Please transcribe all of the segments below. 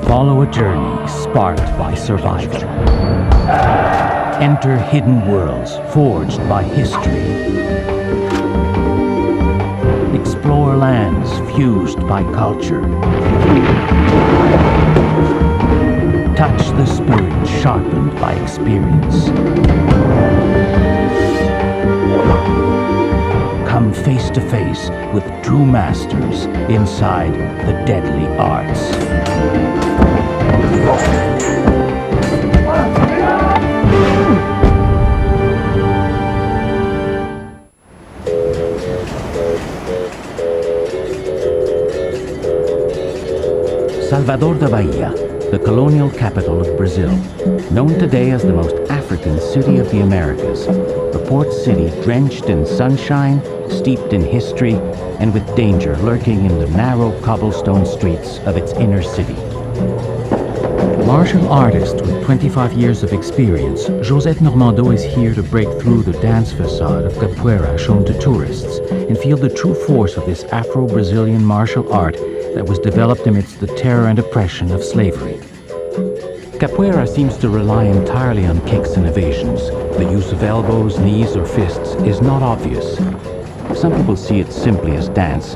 Follow a journey sparked by survival. Enter hidden worlds forged by history. Explore lands fused by culture. Touch the spirit sharpened by experience. Come face to face with true masters inside the deadly arts. Salvador da Bahia, the colonial capital of Brazil, known today as the most African city of the Americas, a port city drenched in sunshine, steeped in history, and with danger lurking in the narrow cobblestone streets of its inner city. Martial artist with 25 years of experience, Josette Normando is here to break through the dance facade of capoeira shown to tourists and feel the true force of this Afro-Brazilian martial art that was developed amidst the terror and oppression of slavery. Capoeira seems to rely entirely on kicks and evasions. The use of elbows, knees, or fists is not obvious. Some people see it simply as dance,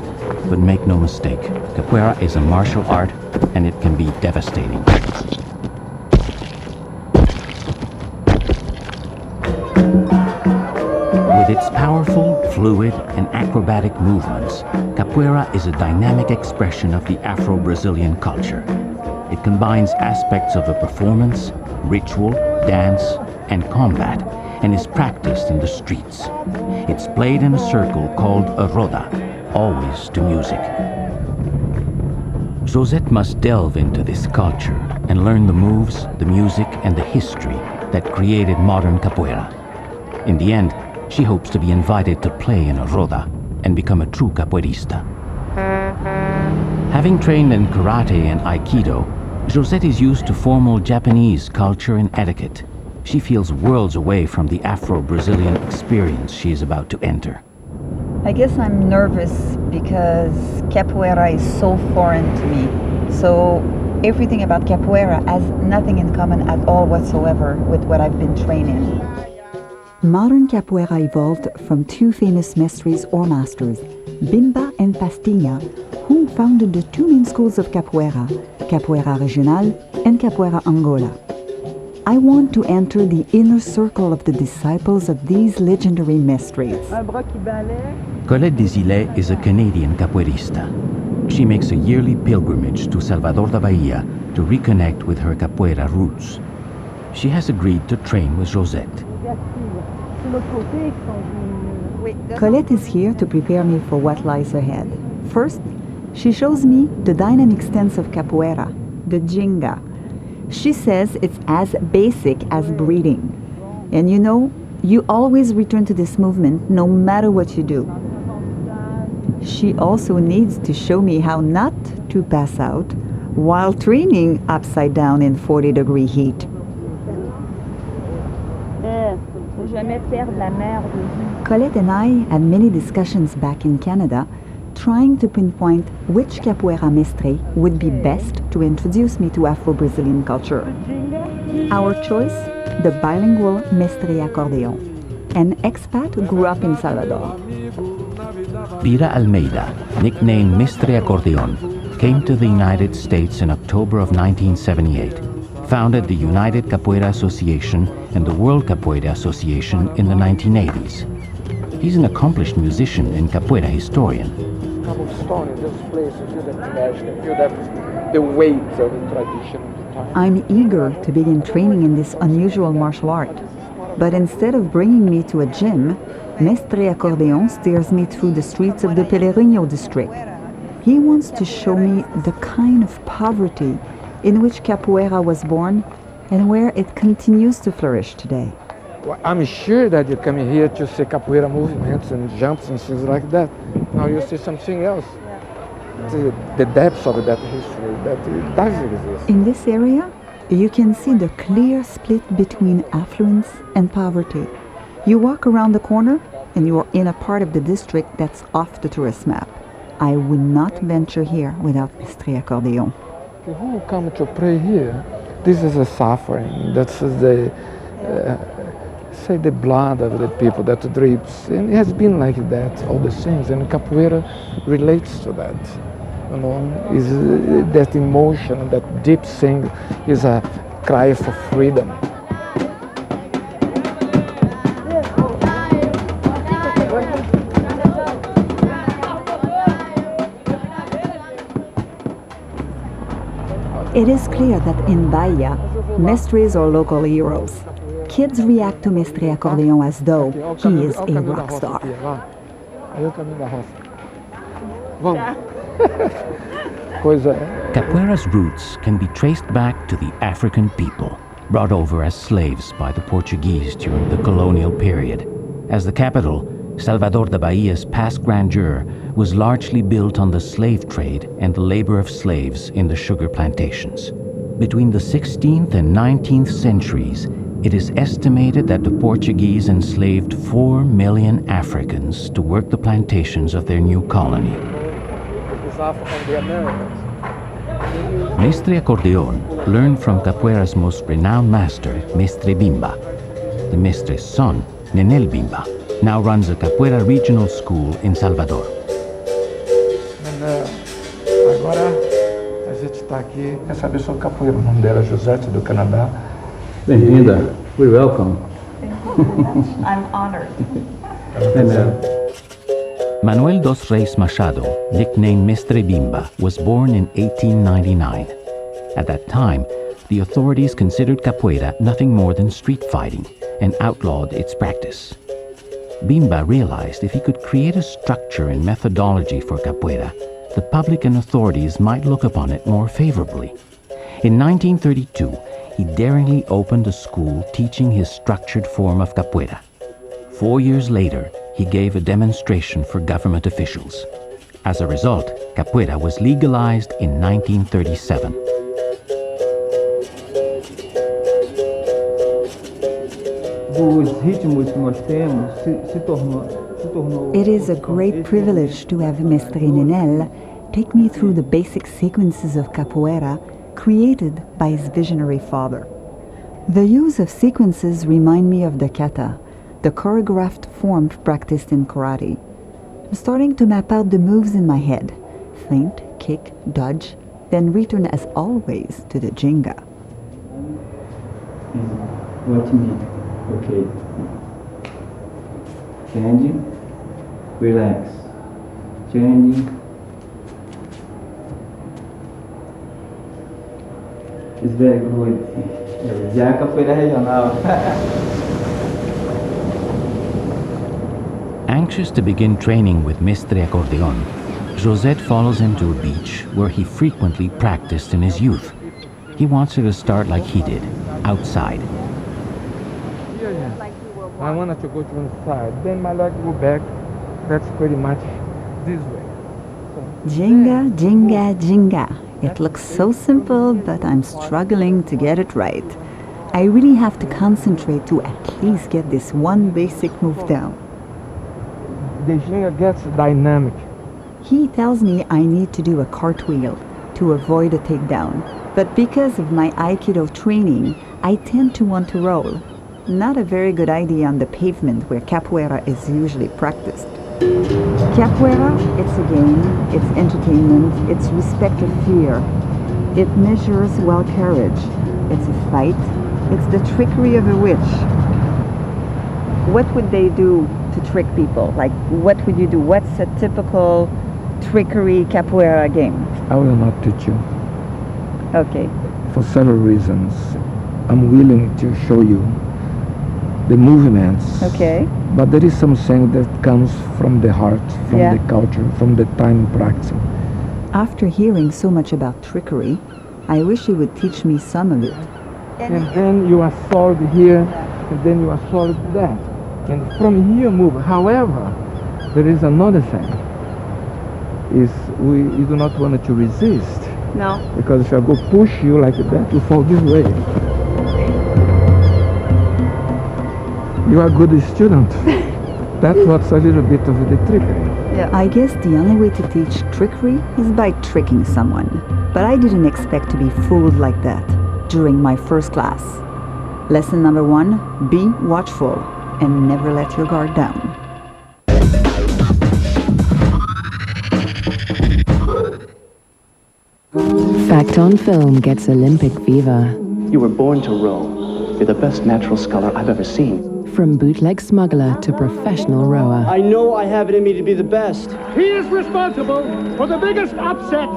but make no mistake, capoeira is a martial art and it can be devastating. With its powerful, fluid, and acrobatic movements, capoeira is a dynamic expression of the Afro-Brazilian culture. It combines aspects of a performance, ritual, dance, and combat, and is practiced in the streets. It's played in a circle called a roda, always to music. Josette must delve into this culture and learn the moves, the music, and the history that created modern capoeira. In the end, she hopes to be invited to play in a roda and become a true capoeirista. Having trained in karate and aikido, Josette is used to formal Japanese culture and etiquette. She feels worlds away from the Afro-Brazilian experience she is about to enter. I guess I'm nervous because capoeira is so foreign to me. So everything about capoeira has nothing in common at all whatsoever with what I've been trained in. Modern capoeira evolved from two famous mestres or masters, Bimba and Pastinha, who founded the two main schools of capoeira, Capoeira Regional and Capoeira Angola. I want to enter the inner circle of the disciples of these legendary mestres. Colette Desilets is a Canadian capoeirista. She makes a yearly pilgrimage to Salvador da Bahia to reconnect with her capoeira roots. She has agreed to train with Josette. Colette is here to prepare me for what lies ahead. First, she shows me the dynamic stance of capoeira, the ginga. She says it's as basic as breathing. And you know, you always return to this movement no matter what you do. She also needs to show me how not to pass out while training upside down in 40-degree heat. Colette and I had many discussions back in Canada trying to pinpoint which capoeira mestre would be best to introduce me to Afro-Brazilian culture. Our choice, the bilingual mestre accordion, an expat who grew up in Salvador. Bira Almeida, nicknamed Mestre Accordion, came to the United States in October of 1978, founded the United Capoeira Association and the World Capoeira Association in the 1980s. He's an accomplished musician and capoeira historian. Cobblestone in this place, you feel that magic, you feel that the weight of the tradition of the time. I'm eager to begin training in this unusual martial art. But instead of bringing me to a gym, Mestre Accordion steers me through the streets of the Pelourinho district. He wants to show me the kind of poverty in which capoeira was born and where it continues to flourish today. Well, I'm sure that you're coming here to see capoeira movements and jumps and things like that. Now you see something else. The depths of that history that it does exist. In this area, you can see the clear split between affluence and poverty. You walk around the corner and you're in a part of the district that's off the tourist map. I would not venture here without Mestre Accordeon. People who come to pray here, this is a suffering. That's the, say, the blood of the people that drips. And it has been like that, all the things. And capoeira relates to that. You know, is that emotion, that deep thing is a cry for freedom. It is clear that in Bahia, mestres are local heroes. Kids react to Mestre Accordeon as though he is a rock star. Capoeira's roots can be traced back to the African people, brought over as slaves by the Portuguese during the colonial period. As the capital, Salvador da Bahia's past grandeur was largely built on the slave trade and the labor of slaves in the sugar plantations. Between the 16th and 19th centuries, it is estimated that the Portuguese enslaved 4 million Africans to work the plantations of their new colony. Mestre Accordeon learned from Capoeira's most renowned master, Mestre Bimba. The Mestre's son, Nenel Bimba, now runs a Capoeira regional school in Salvador. Agora a gente está aqui, quer saber sobre capoeira. O nome dela é Josette, do Canadá. Bem-vinda. We're welcome. I'm honored. Manuel dos Reis Machado, nicknamed Mestre Bimba, was born in 1899. At that time, the authorities considered capoeira nothing more than street fighting and outlawed its practice. Bimba realized if he could create a structure and methodology for capoeira, the public and authorities might look upon it more favorably. In 1932, he daringly opened a school teaching his structured form of capoeira. 4 years later, he gave a demonstration for government officials. As a result, capoeira was legalized in 1937. It is a great privilege to have Mestre Nenel take me through the basic sequences of capoeira created by his visionary father. The use of sequences remind me of the kata, the choreographed form practiced in karate. I'm starting to map out the moves in my head: feint, kick, dodge, then return as always to the jinga. What you need? Okay. Changing. Relax. Changing. It's very good. Já capoeira regional. Anxious to begin training with Mestre Accordeon, Josette follows him to a beach where he frequently practiced in his youth. He wants her to start like he did, outside. I wanted to go to one side, then my leg go back. That's pretty much this way. Jinga, jinga, jinga. It looks so simple, but I'm struggling to get it right. I really have to concentrate to at least get this one basic move down. The jinga gets dynamic. He tells me I need to do a cartwheel to avoid a takedown, but because of my Aikido training, I tend to want to roll. Not a very good idea on the pavement where capoeira is usually practiced. Capoeira, it's a game, it's entertainment, it's respect of fear. It measures well courage. It's a fight. It's the trickery of a witch. What would they do to trick people? Like, what would you do? What's a typical trickery capoeira game? I will not teach you. Okay. For several reasons. I'm willing to show you the movements. Okay. But there is something that comes from the heart, from the culture, from the time practicing. After hearing so much about trickery, I wish you would teach me some of it. And then you are solid here, and then you are solid there. And from here move. However, there is another thing. You do not want to resist. No. Because if I go push you like that, you fall this way. You are a good student. That was a little bit of the trickery. Yeah. I guess the only way to teach trickery is by tricking someone. But I didn't expect to be fooled like that during my first class. Lesson number 1, be watchful and never let your guard down. Fact on Film gets Olympic fever. You were born to row. You're the best natural sculler I've ever seen. From bootleg smuggler to professional rower. I know I have it in me to be the best. He is responsible for the biggest upset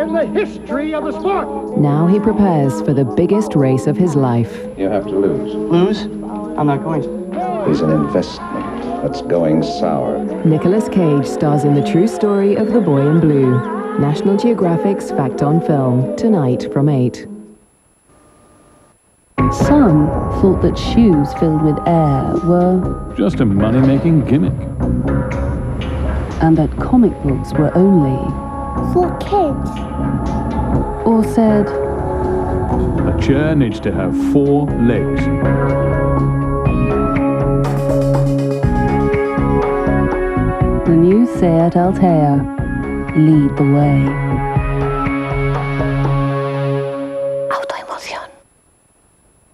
in the history of the sport. Now he prepares for the biggest race of his life. You have to lose. Lose? I'm not going to. There's an investment that's going sour. Nicolas Cage stars in the true story of the boy in blue. National Geographic's Fact on Film, tonight from 8. Some thought that shoes filled with air were just a money-making gimmick. And that comic books were only for kids. Or said, a chair needs to have 4 legs. The new Seat Altea, lead the way.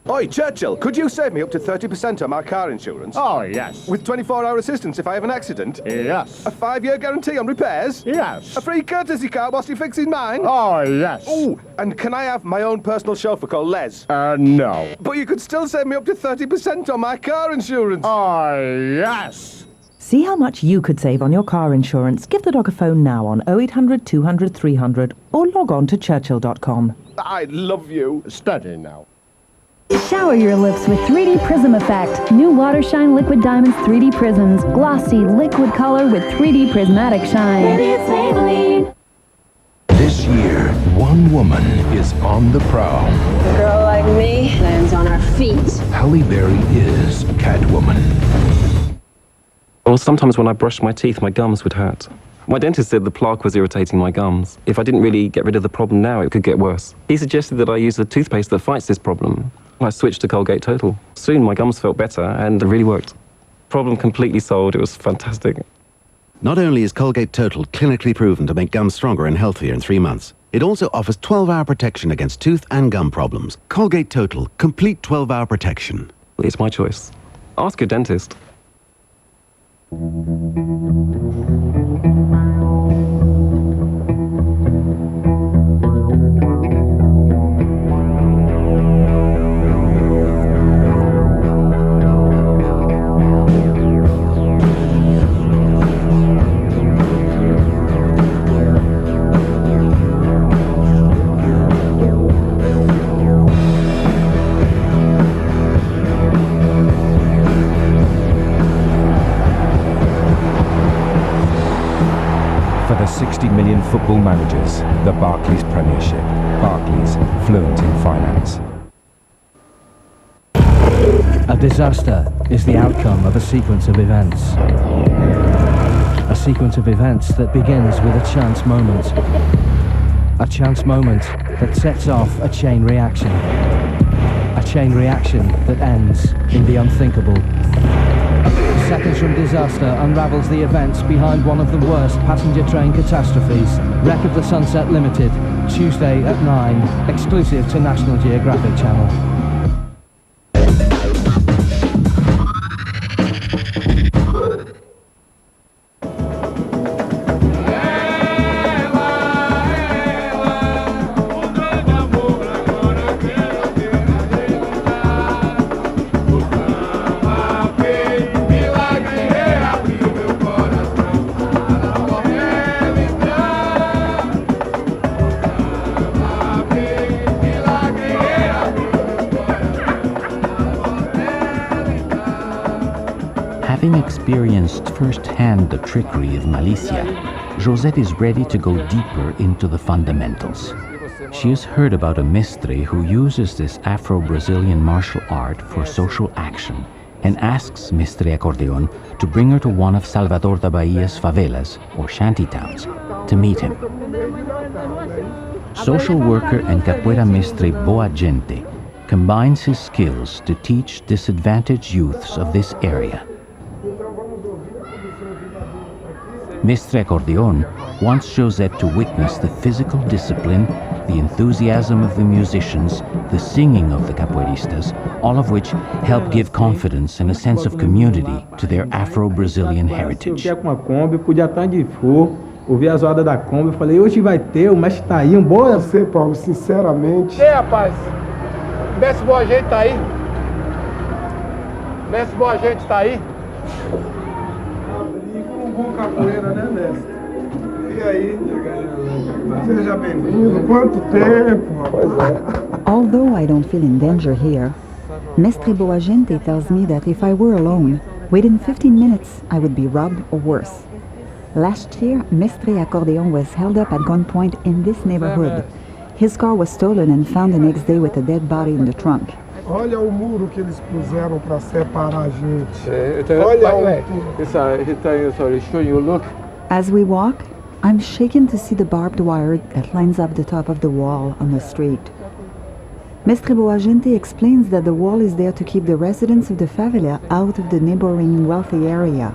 Oi, Churchill, could you save me up to 30% on my car insurance? Oh, yes. With 24-hour assistance if I have an accident? Yes. A 5-year guarantee on repairs? Yes. A free courtesy car whilst he fixes mine? Oh, yes. Oh, and can I have my own personal chauffeur called Les? No. But you could still save me up to 30% on my car insurance. Oh, yes. See how much you could save on your car insurance. Give the dog a phone now on 0800 200 300 or log on to churchill.com. I love you. Steady now. Shower your lips with 3D Prism Effect. New Watershine Liquid Diamonds 3D Prisms. Glossy liquid color with 3D prismatic shine. It's Maybelline. This year, one woman is on the prowl. A girl like me lands on her feet. Halle Berry is Catwoman. Or sometimes when I brushed my teeth, my gums would hurt. My dentist said the plaque was irritating my gums. If I didn't really get rid of the problem now, it could get worse. He suggested that I use a toothpaste that fights this problem. I switched to Colgate Total. Soon my gums felt better and it really worked. Problem completely solved. It was fantastic. Not only is Colgate Total clinically proven to make gums stronger and healthier in 3 months, it also offers 12-hour protection against tooth and gum problems. Colgate Total, complete 12-hour protection. It's my choice. Ask your dentist. For the 60 million football managers, the Barclays Premiership. Barclays, fluent in finance. A disaster is the outcome of a sequence of events. A sequence of events that begins with a chance moment. A chance moment that sets off a chain reaction. A chain reaction that ends in the unthinkable. Seconds from disaster unravels the events behind one of the worst passenger train catastrophes. Wreck of the Sunset Limited, Tuesday at 9, exclusive to National Geographic Channel. Having experienced firsthand the trickery of Malicia, Josette is ready to go deeper into the fundamentals. She has heard about a mestre who uses this Afro-Brazilian martial art for social action and asks Mestre Acordeon to bring her to one of Salvador da Bahia's favelas, or shantytowns, to meet him. Social worker and capoeira mestre Boa Gente combines his skills to teach disadvantaged youths of this area. Mestre Acordeon wants Josette to witness the physical discipline, the enthusiasm of the musicians, the singing of the capoeiristas, all of which help give confidence and a sense of community to their Afro-Brazilian heritage. Ouvi a zoada da Kombi, eu falei, hoje vai ter, o mestre tá aí, embora. Você, Paulo, sinceramente... E aí, rapaz? Mestre Boa Gente tá aí? Mestre Boa Gente tá aí? E com um bom capoeira, né, mestre? E aí, seja bem-vindo. Quanto tempo? Pois é. Although I don't feel in danger here, Mestre Boa Gente tells me that if I were alone, within 15 minutes I would be robbed or worse. Last year, Mestre Acordeon was held up at gunpoint in this neighborhood. His car was stolen and found the next day with a dead body in the trunk. Olha o muro que eles puseram para separar a gente. Olha o muro. As we walk, I'm shaken to see the barbed wire that lines up the top of the wall on the street. Mestre Boa Gente explains that the wall is there to keep the residents of the favela out of the neighboring wealthy area.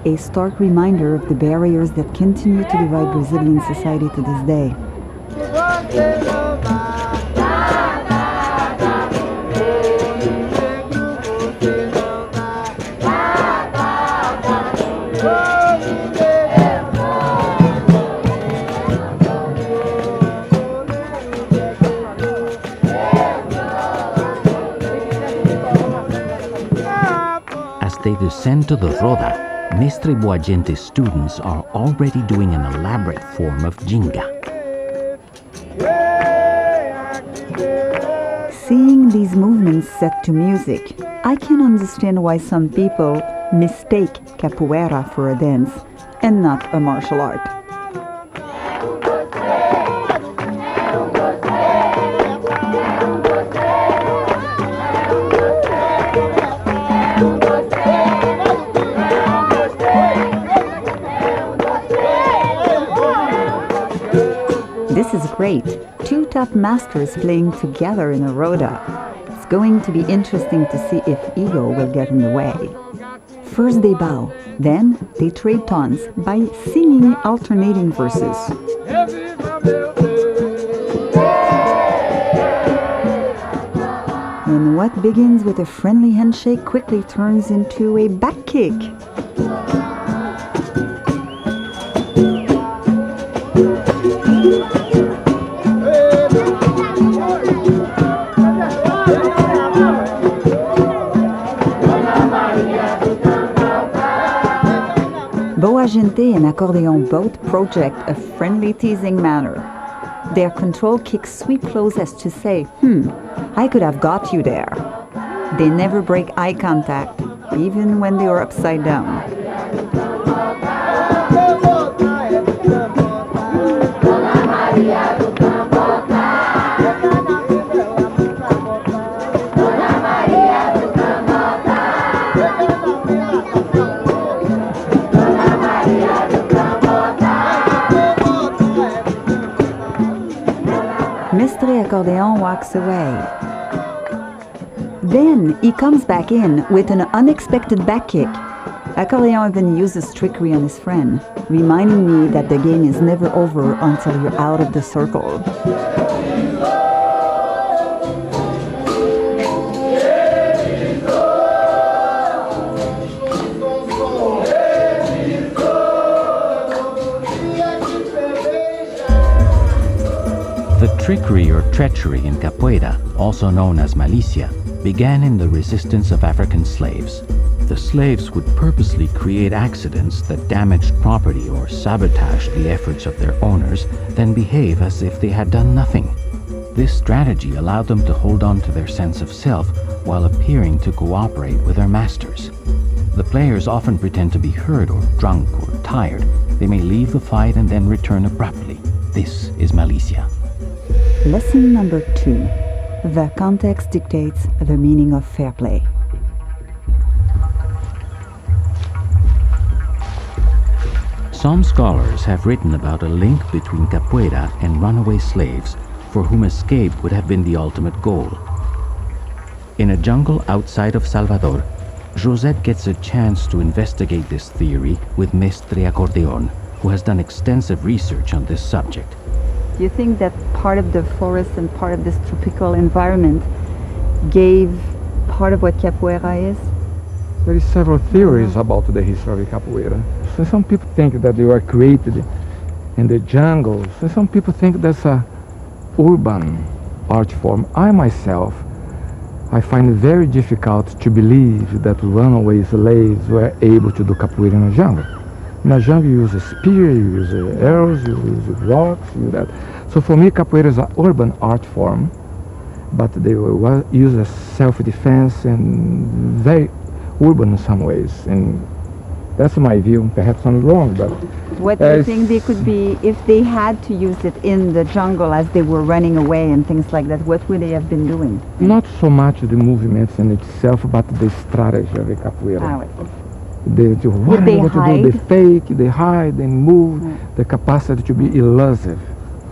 A stark reminder of the barriers that continue to divide Brazilian society to this day. As they descend to the Roda, Mestre Boa Gente's students are already doing an elaborate form of ginga. Seeing these movements set to music, I can understand why some people mistake capoeira for a dance and not a martial art. This is great. Two top masters playing together in a roda. It's going to be interesting to see if ego will get in the way. First they bow, then they trade taunts by singing alternating verses. And what begins with a friendly handshake quickly turns into a back kick. Boa Gente and Acordeon both project a friendly teasing manner. Their control kicks sweep close as to say, I could have got you there. They never break eye contact, even when they are upside down. Mestre Acordeon walks away. Then he comes back in with an unexpected back kick. Acordeon even uses trickery on his friend, reminding me that the game is never over until you're out of the circle. The trickery or treachery in capoeira, also known as malicia, began in the resistance of African slaves. The slaves would purposely create accidents that damaged property or sabotaged the efforts of their owners, then behave as if they had done nothing. This strategy allowed them to hold on to their sense of self while appearing to cooperate with their masters. The players often pretend to be hurt or drunk or tired. They may leave the fight and then return abruptly. This is malicia. Lesson number 2. The context dictates the meaning of fair play. Some scholars have written about a link between capoeira and runaway slaves for whom escape would have been the ultimate goal. In a jungle outside of Salvador, Josette gets a chance to investigate this theory with Mestre Acordeon, who has done extensive research on this subject. Do you think that part of the forest and part of this tropical environment gave part of what capoeira is? There is several theories about the history of capoeira. So some people think that they were created in the jungles, and some people think that's a urban art form. I myself, I find it very difficult to believe that runaway slaves were able to do capoeira in a jungle. In a jungle you use a spear, you use arrows, you use rocks, you use that. So for me capoeira is an urban art form, but they were used as self-defense and very urban in some ways. And that's my view. Perhaps I'm wrong, but... What do you think they could be, if they had to use it in the jungle as they were running away and things like that, what would they have been doing? Not so much the movements in itself, but the strategy of the capoeira. Would they hide? They fake, they hide, they move, the capacity to be elusive.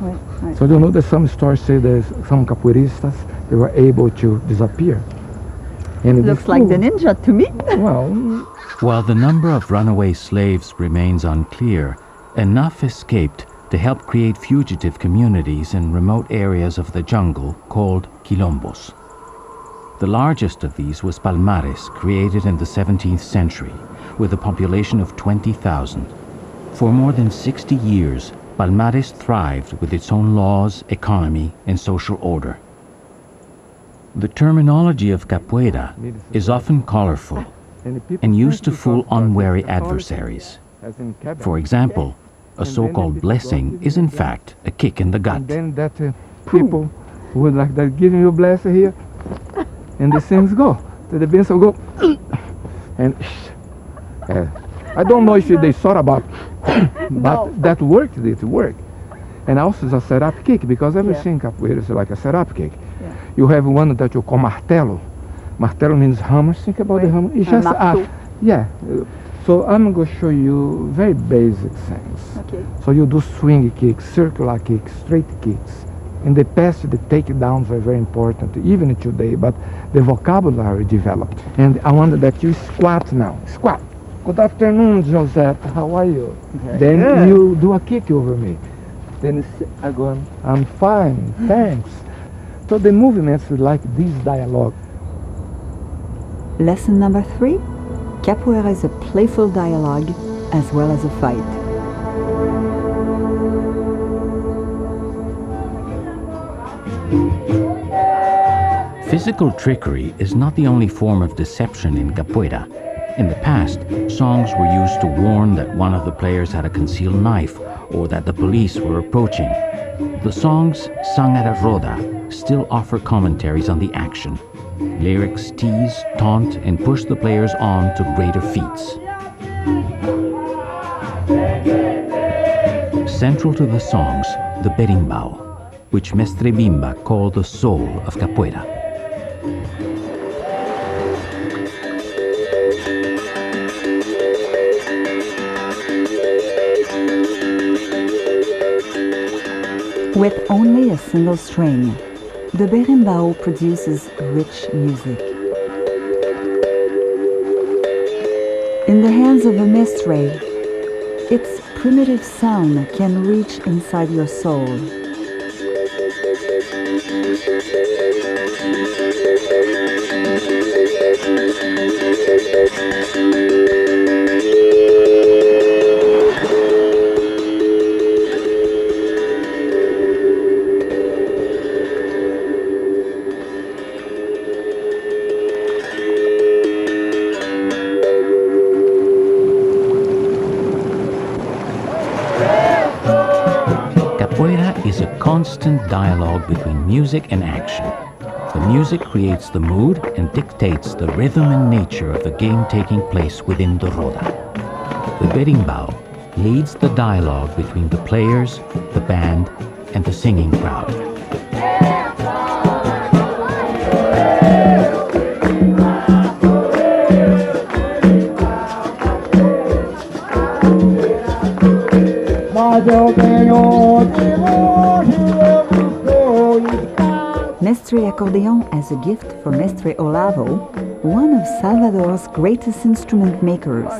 Right. So you know that some stories say that some capoeiristas, they were able to disappear. And looks like the ninja to me. Well, while the number of runaway slaves remains unclear, enough escaped to help create fugitive communities in remote areas of the jungle called quilombos. The largest of these was Palmares, created in the 17th century, with a population of 20,000. For more than 60 years, Palmares thrived with its own laws, economy, and social order. The terminology of capoeira is often colorful and used to fool unwary adversaries. For example, a so-called blessing is in fact a kick in the gut. And then that people would like that giving you a blessing here, and the things go. The benção go, and I don't know if they thought about, but that worked. It worked, and also it's a setup kick because everything in capoeira is like a setup kick. You have one that you call martelo. Martelo means hammer. Think about the hammer. It's just so I'm going to show you very basic things. Okay. So you do swing kicks, circular kicks, straight kicks. In the past, the takedowns were very important, even today, but the vocabulary developed. And I want that you squat now. Squat. Good afternoon, Josette. How are you? Then you do a kick over me. Then I go, I'm fine, thanks. So the movements like this dialogue. Lesson number 3. Capoeira is a playful dialogue as well as a fight. Physical trickery is not the only form of deception in capoeira. In the past, songs were used to warn that one of the players had a concealed knife or that the police were approaching. The songs sung at a roda still offer commentaries on the action. Lyrics tease, taunt, and push the players on to greater feats. Central to the songs, the berimbau, which Mestre Bimba called the soul of capoeira. With only a single string, the berimbau produces rich music. In the hands of a mestre, its primitive sound can reach inside your soul. Capoeira is a constant dialogue between music and action. The music creates the mood and dictates the rhythm and nature of the game taking place within the roda. The berimbau leads the dialogue between the players, the band, and the singing crowd. Mestre Accordeon as a gift for Mestre Olavo one of Salvador's greatest instrument makers,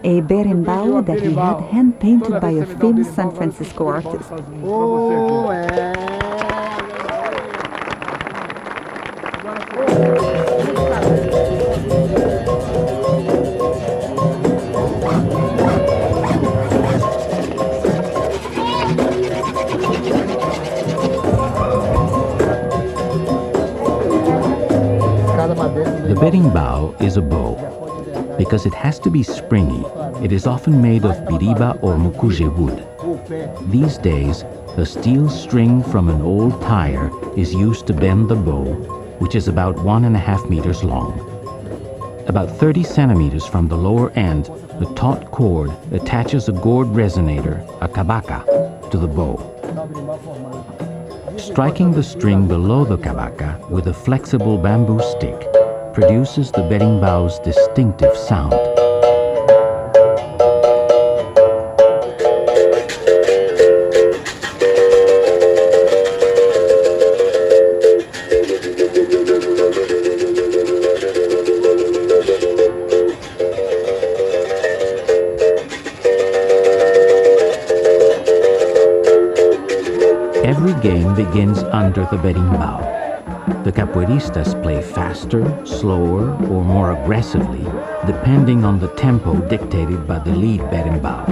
a berimbau that he had hand-painted by a famous San Francisco artist. The berimbau is a bow. Because it has to be springy, it is often made of biriba or mukuje wood. These days, a steel string from an old tire is used to bend the bow, which is about 1.5 meters long. About 30 centimeters from the lower end, the taut cord attaches a gourd resonator, a kabaka, to the bow. Striking the string below the kabaka with a flexible bamboo stick produces the berimbau's distinctive sound. Every game begins under the berimbau. The capoeiristas play faster, slower, or more aggressively, depending on the tempo dictated by the lead berimbau.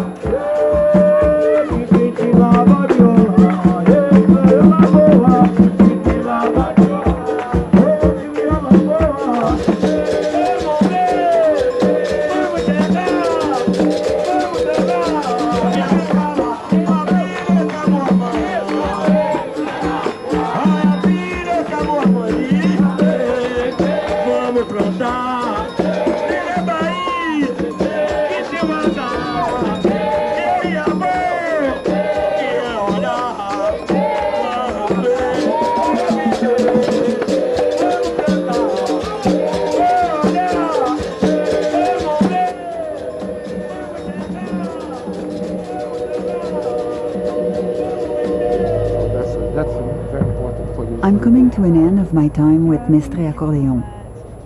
I'm coming to an end of my time with Mestre Accordeon.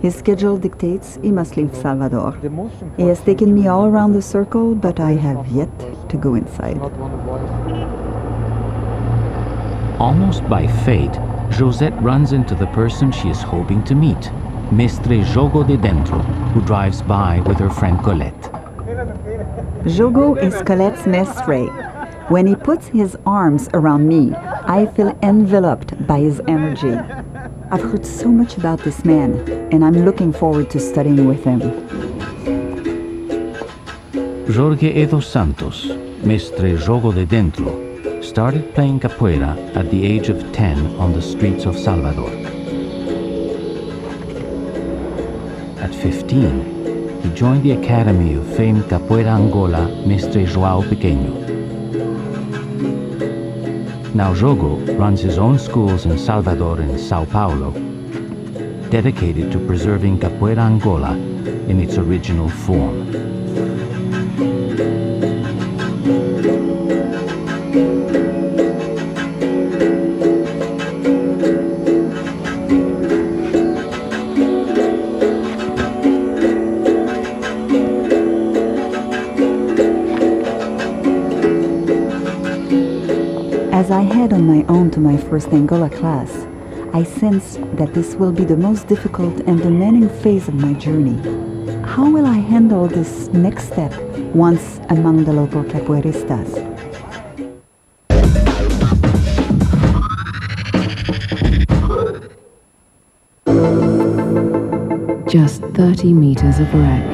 His schedule dictates he must leave Salvador. He has taken me all around the circle, but I have yet to go inside. Almost by fate, Josette runs into the person she is hoping to meet, Mestre Jogo de Dentro, who drives by with her friend Colette. Jogo is Colette's mestre. When he puts his arms around me, I feel enveloped by his energy. I've heard so much about this man, and I'm looking forward to studying with him. Jorge Edo Santos, Mestre Jogo de Dentro, started playing capoeira at the age of 10 on the streets of Salvador. At 15, he joined the academy of famed Capoeira Angola Mestre João Pequeno. Now Jogo runs his own schools in Salvador and Sao Paulo, dedicated to preserving Capoeira Angola in its original form. As I head on my own to my first Angola class, I sense that this will be the most difficult and demanding phase of my journey. How will I handle this next step once among the local capoeiristas? Just 30 meters of wreck.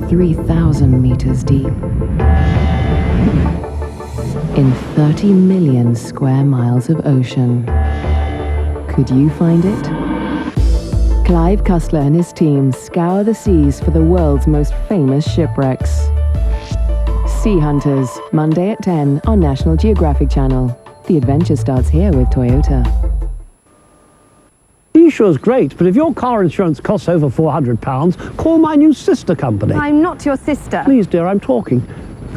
3,000 meters deep. In 30 million square miles of ocean. Could you find it? Clive Cussler and his team scour the seas for the world's most famous shipwrecks. Sea Hunters, Monday at 10 on National Geographic Channel. The adventure starts here with Toyota. Insure's great, but if your car insurance costs over £400, call my new sister company. I'm not your sister. Please, dear, I'm talking.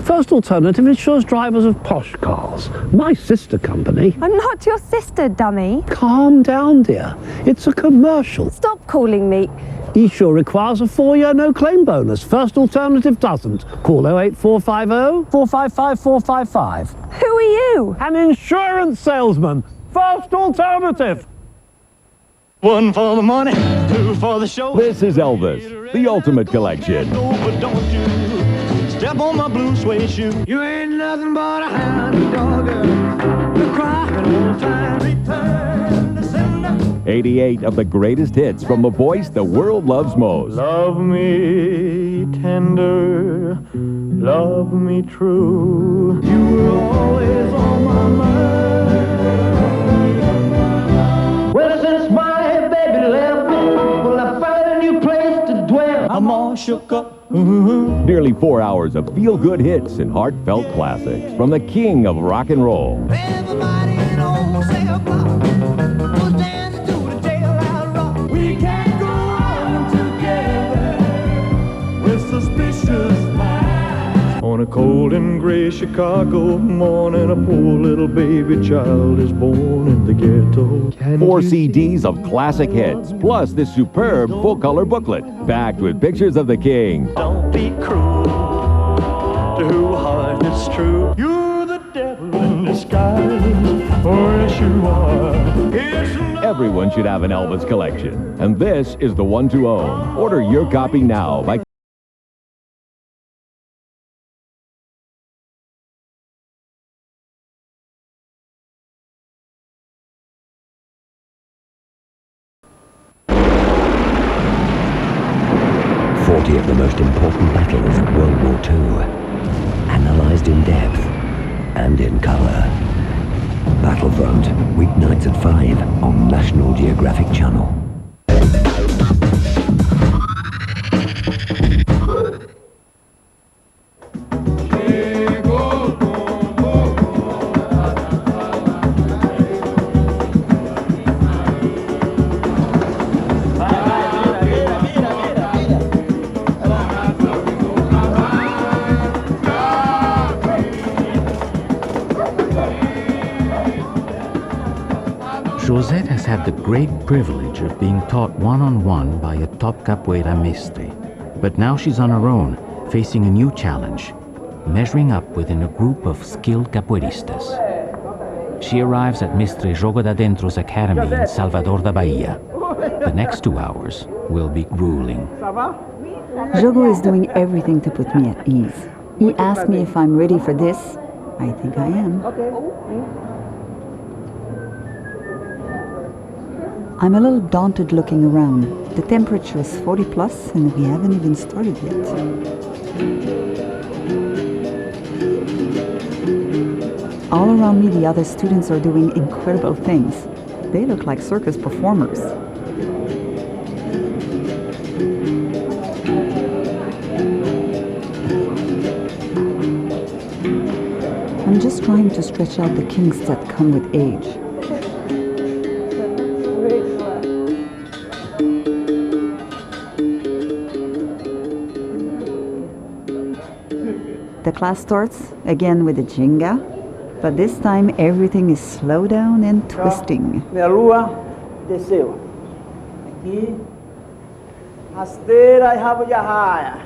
First alternative insures drivers of posh cars. My sister company. I'm not your sister, dummy. Calm down, dear. It's a commercial. Stop calling me. eSure requires a 4-year no-claim bonus. First alternative doesn't. Call 08450 455 455. Who are you? An insurance salesman. First alternative. One for the money, two for the show. This is Elvis, the Ultimate Collection. But don't you step on my blue suede shoe. You ain't nothing but a hound dog, you're crying all the time. Return to sender. 88 of the greatest hits from the voice the world loves most. Love me tender, love me true. You were always on my mind. Well, since my baby left, well, I found a new place to dwell. I'm all shook up. Nearly 4 hours of feel-good hits and heartfelt classics from the king of rock and roll. Everybody knows they're blocked. Who's dancing to the jailhouse rock? We can't go on together with suspicious minds. On a cold and gray Chicago morning, a poor little baby child is born in the ghetto. 4 CDs of classic hits, plus this superb full-color booklet, packed with pictures of the king. Don't be cruel to who heart is true. You're the devil in disguise, or yes you are. Everyone should have an Elvis collection, and this is the one to own. Order your copy now by of the most important battles of World War II, analysed in depth and in colour. Battlefront, weeknights at 5 on National Geographic Channel. Josette has had the great privilege of being taught one-on-one by a top capoeira mestre. But now she's on her own, facing a new challenge, measuring up within a group of skilled capoeiristas. She arrives at Mestre Jogo da Dentro's academy in Salvador da Bahia. The next 2 hours will be grueling. Jogo is doing everything to put me at ease. He asked me if I'm ready for this. I think I am. I'm a little daunted looking around. The temperature is 40 plus and we haven't even started yet. All around me the other students are doing incredible things. They look like circus performers. I'm just trying to stretch out the kinks that come with age. The class starts again with the Jenga, but this time everything is slow down and twisting. Minha lua desceu. Aqui, rasteira e rabo de arraia.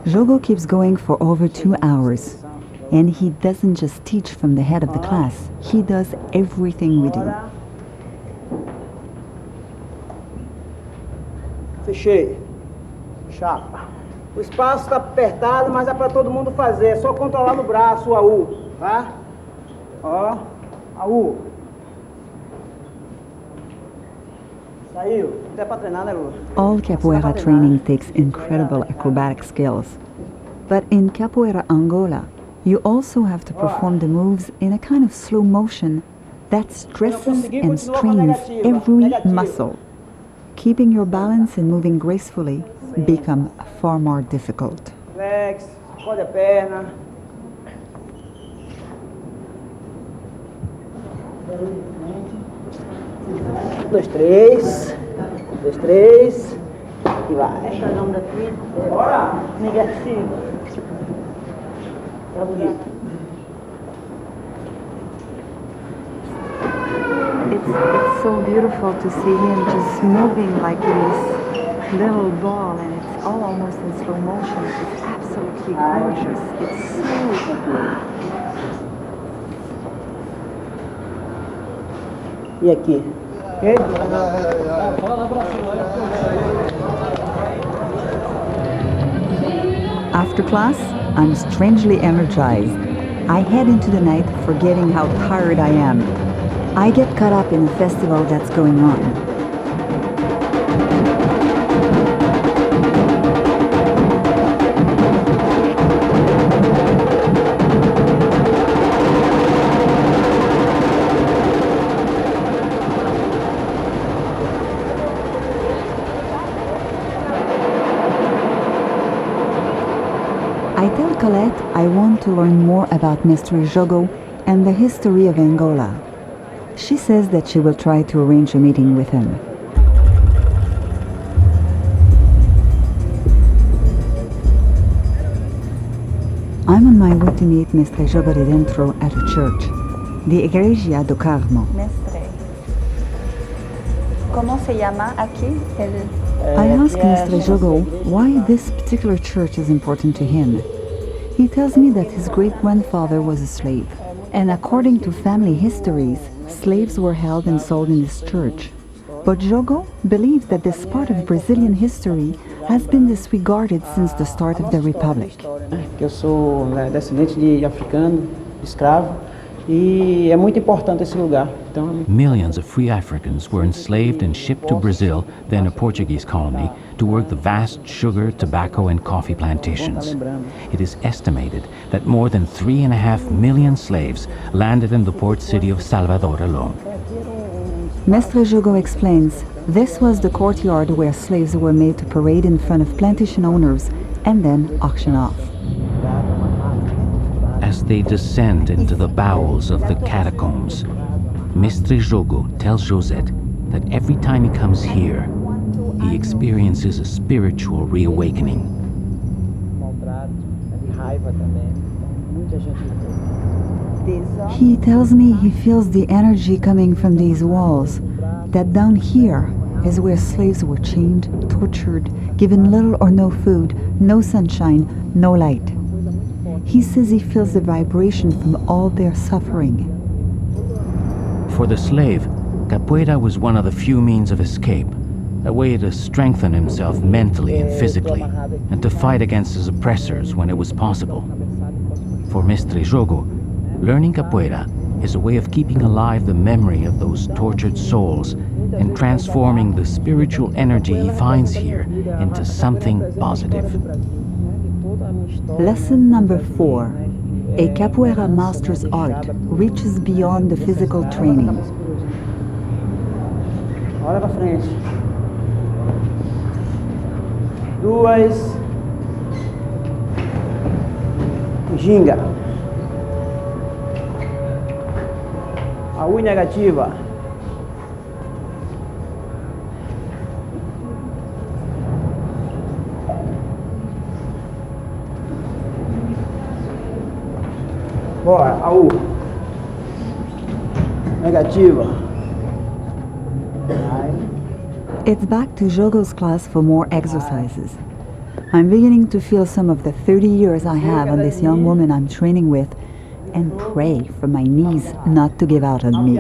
Jogo keeps going for over 2 hours, and he doesn't just teach from the head of the class, he does everything we do. Fechei. Chapa. O espaço está apertado, mas é para todo mundo fazer. É só controlar no braço o AU, tá? Ó, AU. Saiu. Até para treinar, né, Lu? All capoeira training takes incredible acrobatic skills. But in Capoeira Angola, you also have to perform the moves in a kind of slow motion that stresses and strains every muscle. Keeping your balance and moving gracefully become far more difficult. Flex, pode a perna. Dois, três. E vai. Bora! Negativo. Tá bonito. It's so beautiful to see him just moving like this little ball, and it's all almost in slow motion. It's absolutely gorgeous. It's so... E aqui? Ok? After class, I'm strangely energized. I head into the night, forgetting how tired I am. I get caught up in a festival that's going on. I tell Colette I want to learn more about Mestre Jogo and the history of Angola. She says that she will try to arrange a meeting with him. I'm on my way to meet Mestre Jogo de Dentro at a church, the Igreja do Carmo. Mestre, ¿cómo se llama aquí el... I ask Mestre Jogo why this particular church is important to him. He tells me that his great-grandfather was a slave, and according to family histories, slaves were held and sold in this church. But Jogo believes that this part of Brazilian history has been disregarded since the start of the Republic. Eu sou descendente de africano, escravo, e é muito importante esse lugar. Millions of free Africans were enslaved and shipped to Brazil, then a Portuguese colony, to work the vast sugar, tobacco, and coffee plantations. It is estimated that more than 3.5 million slaves landed in the port city of Salvador alone. Mestre Jogo explains this was the courtyard where slaves were made to parade in front of plantation owners and then auction off. As they descend into the bowels of the catacombs, Mestre Jogo tells Josette that every time he comes here, he experiences a spiritual reawakening. He tells me he feels the energy coming from these walls, that down here is where slaves were chained, tortured, given little or no food, no sunshine, no light. He says he feels the vibration from all their suffering. For the slave, capoeira was one of the few means of escape, a way to strengthen himself mentally and physically, and to fight against his oppressors when it was possible. For Mestre Jogo, learning capoeira is a way of keeping alive the memory of those tortured souls and transforming the spiritual energy he finds here into something positive. Lesson number 4. A capoeira master's art reaches beyond the physical training. Olha pra frente. 2. Ginga. A U negativa. Bora, a U. Negativa. It's back to Jogo's class for more exercises. I'm beginning to feel some of the 30 years I have on this young woman I'm training with and pray for my knees not to give out on me.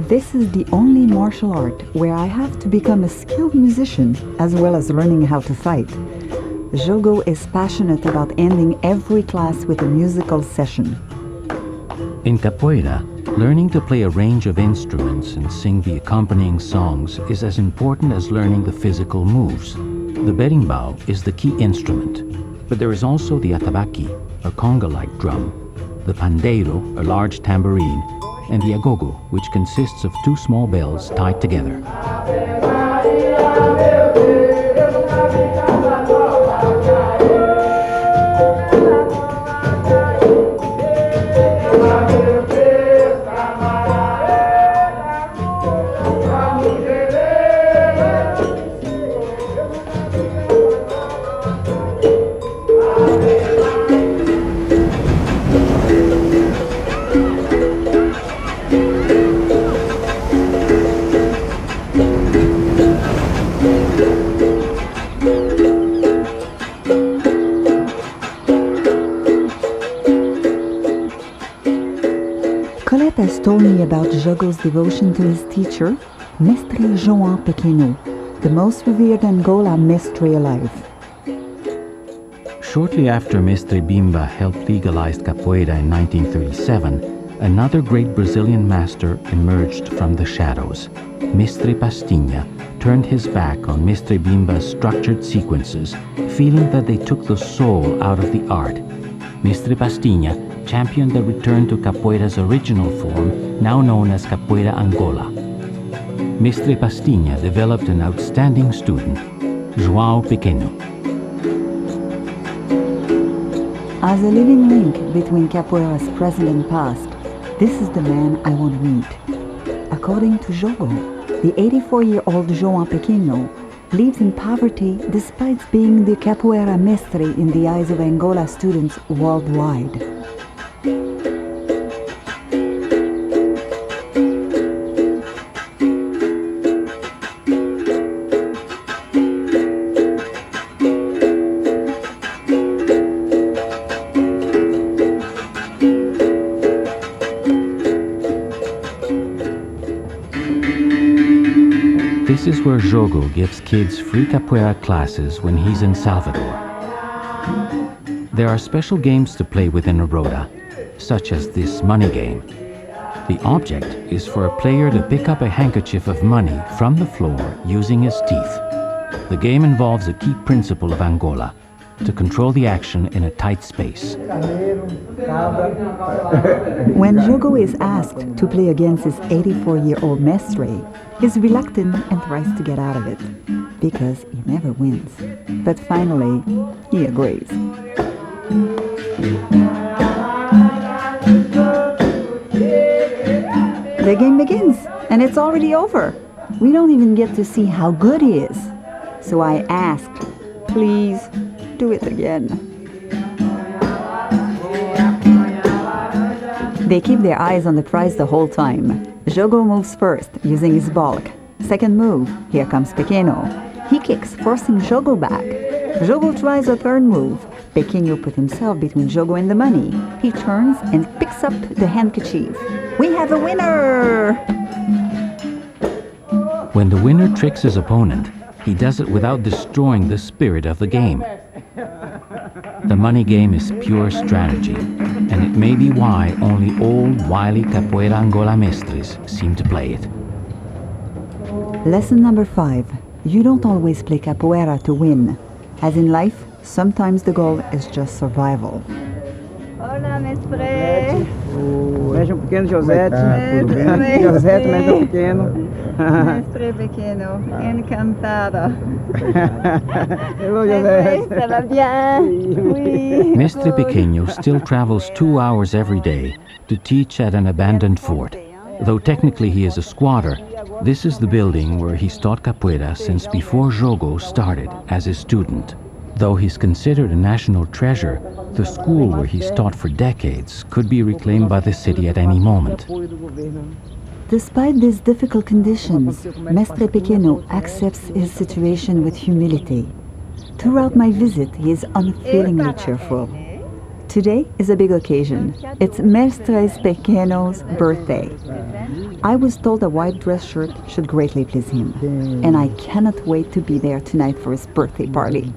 This is the only martial art where I have to become a skilled musician as well as learning how to fight. Jogo is passionate about ending every class with a musical session. In capoeira, learning to play a range of instruments and sing the accompanying songs is as important as learning the physical moves. The berimbau is the key instrument, but there is also the atabaque, a conga-like drum, the pandeiro, a large tambourine, and the agogo, which consists of 2 small bells tied together. told me about Jogo's devotion to his teacher, Mestre João Pequeno, the most revered Angola mestre alive. Shortly after Mestre Bimba helped legalize capoeira in 1937, another great Brazilian master emerged from the shadows. Mestre Pastinha turned his back on Mestre Bimba's structured sequences, feeling that they took the soul out of the art. Mestre Pastinha championed the return to capoeira's original form, now known as Capoeira Angola. Mestre Pastinha developed an outstanding student, João Pequeno. As a living link between capoeira's present and past, this is the man I want to meet. According to Jogo, the 84-year-old João Pequeno lives in poverty despite being the capoeira mestre in the eyes of Angola students worldwide. This is where Jogo gives kids free capoeira classes when he's in Salvador. There are special games to play within a rota, such as this money game. The object is for a player to pick up a handkerchief of money from the floor using his teeth. The game involves a key principle of Angola, to control the action in a tight space. When Jogo is asked to play against his 84-year-old mestre, he's reluctant and tries to get out of it, because he never wins. But finally, he agrees. The game begins, and it's already over. We don't even get to see how good he is. So I asked, please, do it again. They keep their eyes on the prize the whole time. Jogo moves first, using his bulk. Second move, here comes Pequeno. He kicks, forcing Jogo back. Jogo tries a third move. Pequeno put himself between Jogo and the money. He turns and picks up the handkerchief. We have a winner! When the winner tricks his opponent, he does it without destroying the spirit of the game. The money game is pure strategy, and it may be why only old, wily Capoeira Angola mestres seem to play it. Lesson number 5. You don't always play capoeira to win. As in life, sometimes the goal is just survival. Olá, mestre. Mestre Pequeno, Josete. Tudo bem? Josete, Mestre Pequeno. Mestre Pequeno, encantada. Hello, Josete. Ça va bien? Oui. Mestre Pequeno still travels 2 hours every day to teach at an abandoned fort. Though technically he is a squatter, this is the building where he's taught capoeira since before Jogo started as his student. Though he's considered a national treasure, the school where he's taught for decades could be reclaimed by the city at any moment. Despite these difficult conditions, Mestre Pequeno accepts his situation with humility. Throughout my visit, he is unfailingly cheerful. Today is a big occasion. It's Mestre Pequeno's birthday. I was told a white dress shirt should greatly please him, and I cannot wait to be there tonight for his birthday party.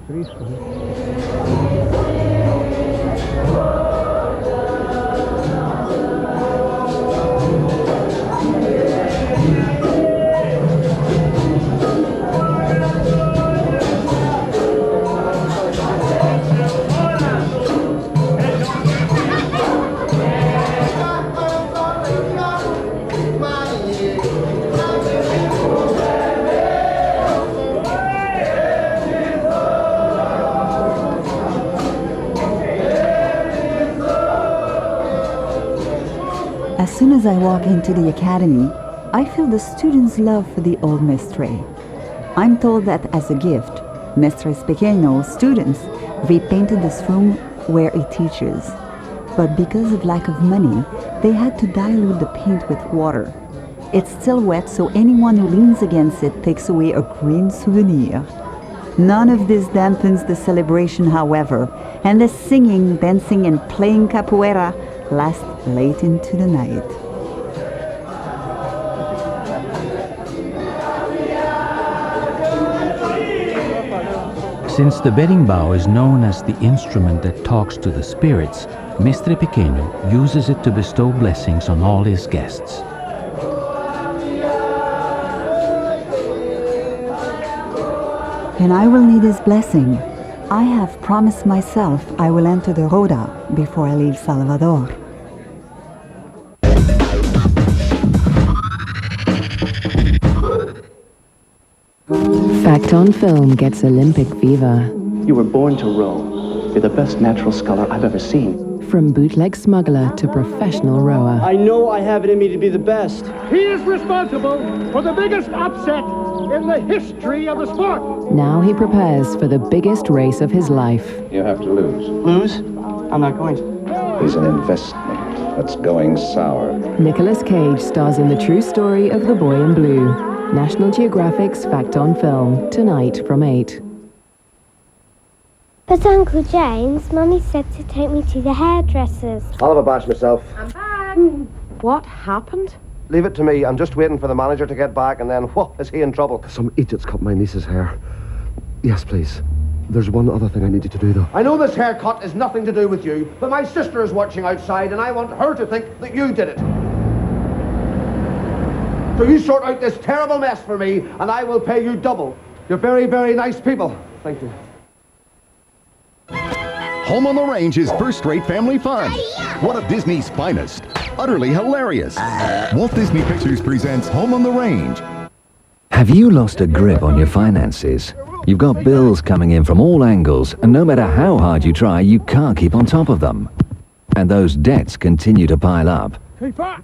As soon as I walk into the academy, I feel the students' love for the old mestre. I'm told that as a gift, Mestre Pequeno's students repainted this room where he teaches. But because of lack of money, they had to dilute the paint with water. It's still wet, so anyone who leans against it takes away a green souvenir. None of this dampens the celebration, however, and the singing, dancing, and playing capoeira last late into the night. Since the berimbau is known as the instrument that talks to the spirits, Mestre Pequeno uses it to bestow blessings on all his guests. And I will need his blessing. I have promised myself I will enter the Roda before I leave Salvador. Fact on Film gets Olympic fever. You were born to row. You're the best natural sculler I've ever seen. From bootleg smuggler to professional rower. I know I have it in me to be the best. He is responsible for the biggest upset in the history of the sport. Now he prepares for the biggest race of his life. You have to lose. Lose? I'm not going to. He's an investment that's going sour. Nicolas Cage stars in the true story of the boy in blue. National Geographic's Fact on Film, tonight from 8. But Uncle James, Mummy said to take me to the hairdressers. I'll have a bash myself. I'm back. What happened? Leave it to me. I'm just waiting for the manager to get back, and then, whoa, is he in trouble? Some idiot's cut my niece's hair. Yes, please. There's one other thing I need you to do, though. I know this haircut has nothing to do with you, but my sister is watching outside, and I want her to think that you did it. So you sort out this terrible mess for me, and I will pay you double. You're very, very nice people. Thank you. Home on the Range is first-rate family fun. One of Disney's finest. Utterly hilarious. Walt Disney Pictures presents Home on the Range. Have you lost a grip on your finances? You've got bills coming in from all angles, and no matter how hard you try, you can't keep on top of them. And those debts continue to pile up.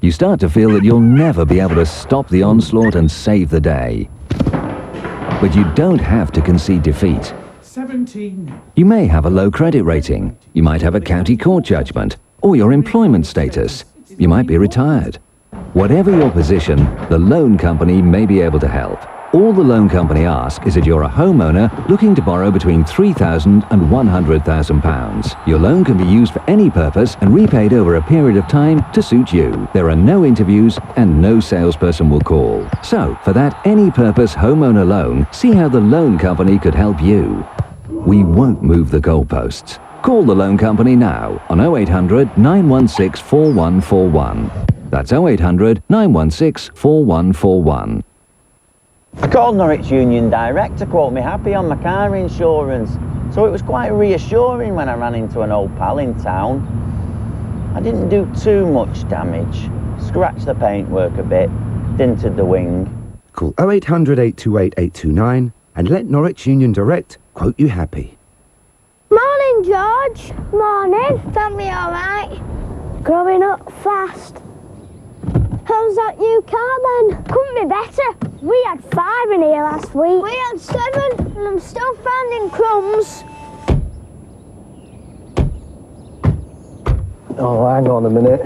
You start to feel that you'll never be able to stop the onslaught and save the day. But you don't have to concede defeat. 17. You may have a low credit rating, you might have a county court judgment, or your employment status. You might be retired. Whatever your position, the loan company may be able to help. All the loan company asks is that you're a homeowner looking to borrow between £3,000 and £100,000. Your loan can be used for any purpose and repaid over a period of time to suit you. There are no interviews and no salesperson will call. So, for that any-purpose homeowner loan, see how the loan company could help you. We won't move the goalposts. Call the loan company now on 0800 916 4141. That's 0800 916 4141. I called Norwich Union Direct to quote me happy on my car insurance, so it was quite reassuring when I ran into an old pal in town. I didn't do too much damage. Scratched the paintwork a bit, dented the wing. Call 0800 828 829 and let Norwich Union Direct quote you happy. Morning, George. Morning. Family all right? Growing up fast. How's that new car then? Couldn't be better. We had 5 in here last week. We had 7, and I'm still finding crumbs. Oh, hang on a minute.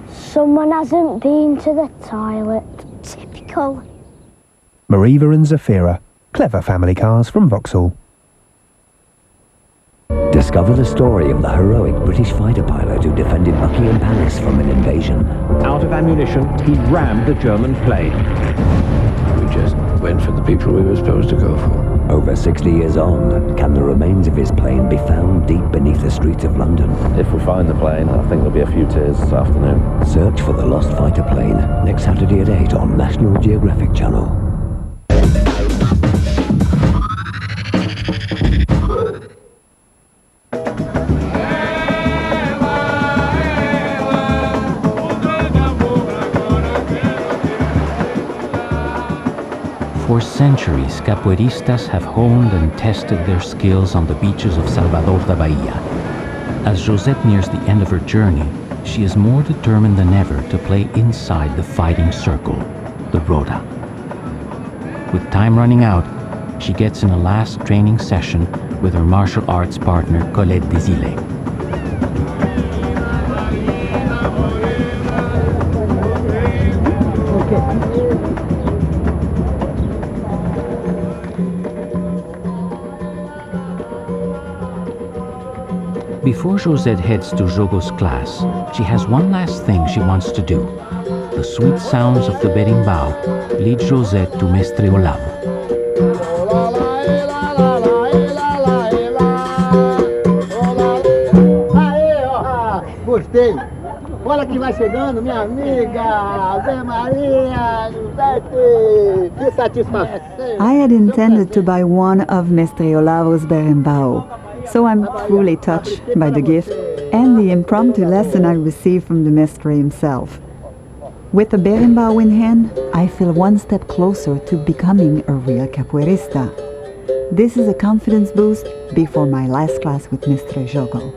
Someone hasn't been to the toilet. Typical. Mariva and Zafira, clever family cars from Vauxhall. Discover the story of the heroic British fighter pilot who defended Buckingham Palace from an invasion. Out of ammunition, he rammed the German plane. We just went for the people we were supposed to go for. Over 60 years on, can the remains of his plane be found deep beneath the streets of London? If we find the plane, I think there'll be a few tears this afternoon. Search for the lost fighter plane next Saturday at 8 on National Geographic Channel. For centuries, capoeiristas have honed and tested their skills on the beaches of Salvador da Bahia. As Josette nears the end of her journey, she is more determined than ever to play inside the fighting circle, the Roda. With time running out, she gets in a last training session with her martial arts partner Colette Desilets. Before Josette heads to Jogo's class, she has one last thing she wants to do. The sweet sounds of the berimbau lead Josette to Mestre Olavo. gostei. Olha quem vai chegando, minha amiga, Ave Maria, José, que satisfação. I had intended to buy one of Mestre Olavo's berimbau, so I'm truly touched by the gift and the impromptu lesson I received from the Mestre himself. With a berimbau in hand, I feel one step closer to becoming a real capoeirista. This is a confidence boost before my last class with Mestre Jogo.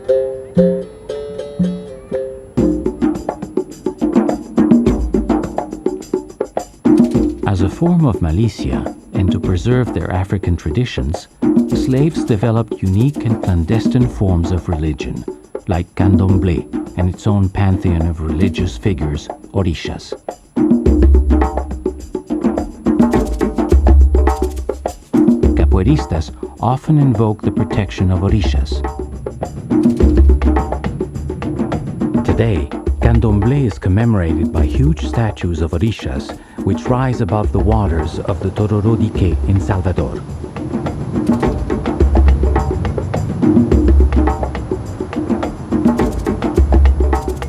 As a form of militia, and to preserve their African traditions, slaves developed unique and clandestine forms of religion, like candomblé and its own pantheon of religious figures, orishas. Capoeiristas often invoke the protection of orishas. Today, candomblé is commemorated by huge statues of orishas which rise above the waters of the Tororo Dique in Salvador.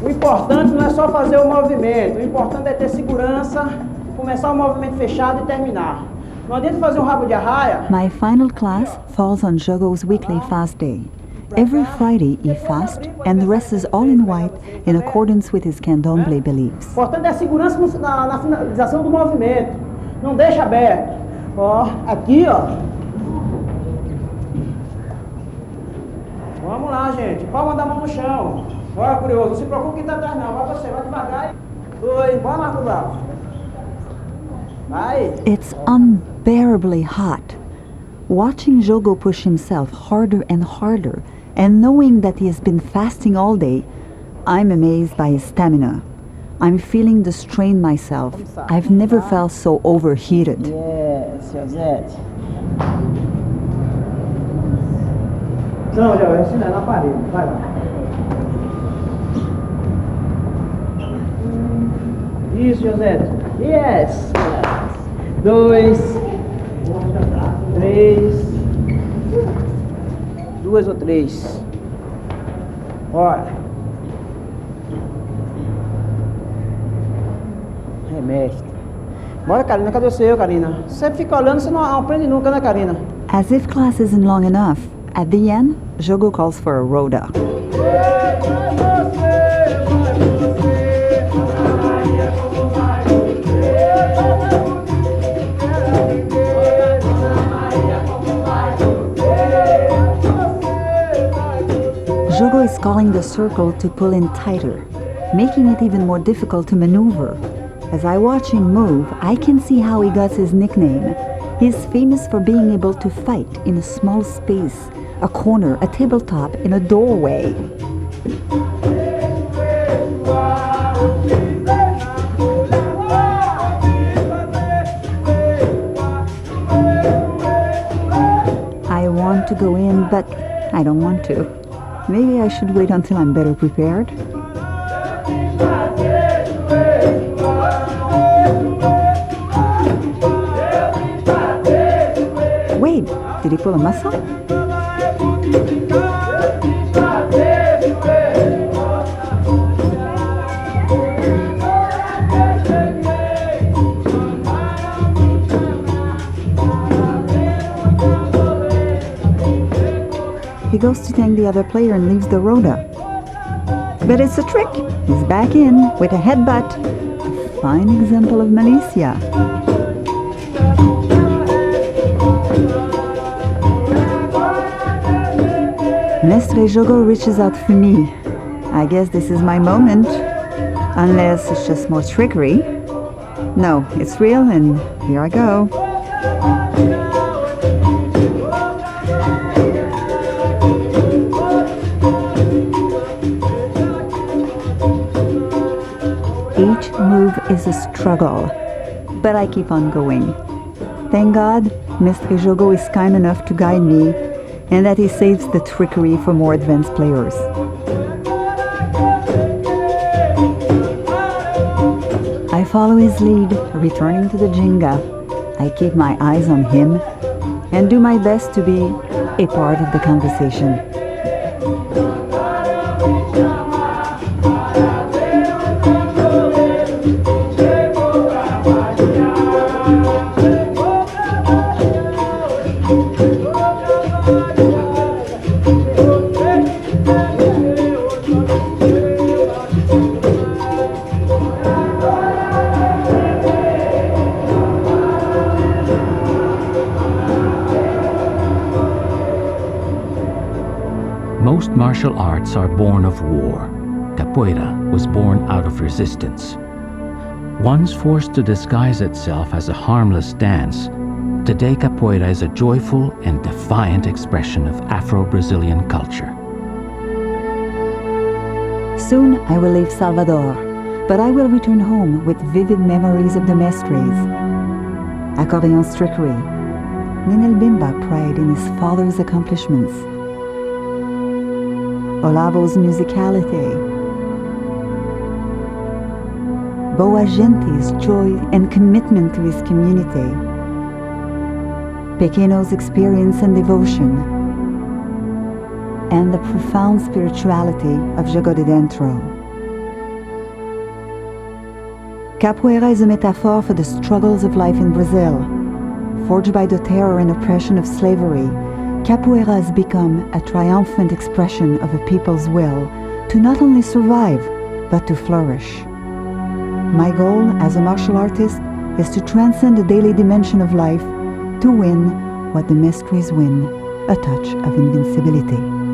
O importante não é só fazer o movimento, o importante é ter segurança, começar o movimento fechado e terminar. Não adianta fazer um rabo de arraia. My final class falls on Jogo's weekly fast day. Every Friday he fasts and dresses all in white in accordance with his candomblé beliefs. O importante é a segurança na finalização do movimento. Não deixa aberto. Ó, aqui, ó. Vamos lá, gente. Palma da mão no chão. Olha, curioso. Não se preocupe que tá atrás, não. Vai você, vai devagar. 2, bora, Marco Bravo. Vai. It's unbearably hot. Watching Jogo push himself harder and harder, and knowing that he has been fasting all day, I'm amazed by his stamina. I'm feeling the strain myself. I've never felt so overheated. Yes, Josette. Não, já vai ensinar na parede. Vai lá. Isso, Josette. Yes. 2, 3. 2 ou 3. Olha. Mestre. Bora, Karina, cadê o seu, Karina? Você fica olhando, você não aprende nunca, né, Karina? As if class isn't long enough, at the end, Jogo calls for a roda. Jogo is calling the circle to pull in tighter, making it even more difficult to maneuver. As I watch him move, I can see how he got his nickname. He's famous for being able to fight in a small space, a corner, a tabletop, in a doorway. I want to go in, but I don't want to. Maybe I should wait until I'm better prepared. Wait, did he pull a muscle? He goes to thank the other player and leaves the roda. But it's a trick. He's back in with a headbutt. A fine example of malicia. Mestre Jogo reaches out for me. I guess this is my moment. Unless it's just more trickery. No, it's real, and here I go. Each move is a struggle, but I keep on going. Thank God, Mestre Jogo is kind enough to guide me, and that he saves the trickery for more advanced players. I follow his lead, returning to the Jenga. I keep my eyes on him and do my best to be a part of the conversation. Most martial arts are born of war. Capoeira was born out of resistance. Once forced to disguise itself as a harmless dance, today capoeira is a joyful and defiant expression of Afro-Brazilian culture. Soon I will leave Salvador, but I will return home with vivid memories of the mestres. Accordion's trickery, Ninel Bimba pride in his father's accomplishments, Olavo's musicality, Boa Gente's joy and commitment to his community, Pequeno's experience and devotion, and the profound spirituality of Jogo de Dentro. Capoeira is a metaphor for the struggles of life in Brazil. Forged by the terror and oppression of slavery, capoeira has become a triumphant expression of a people's will to not only survive, but to flourish. My goal as a martial artist is to transcend the daily dimension of life, to win what the mysteries win, a touch of invincibility.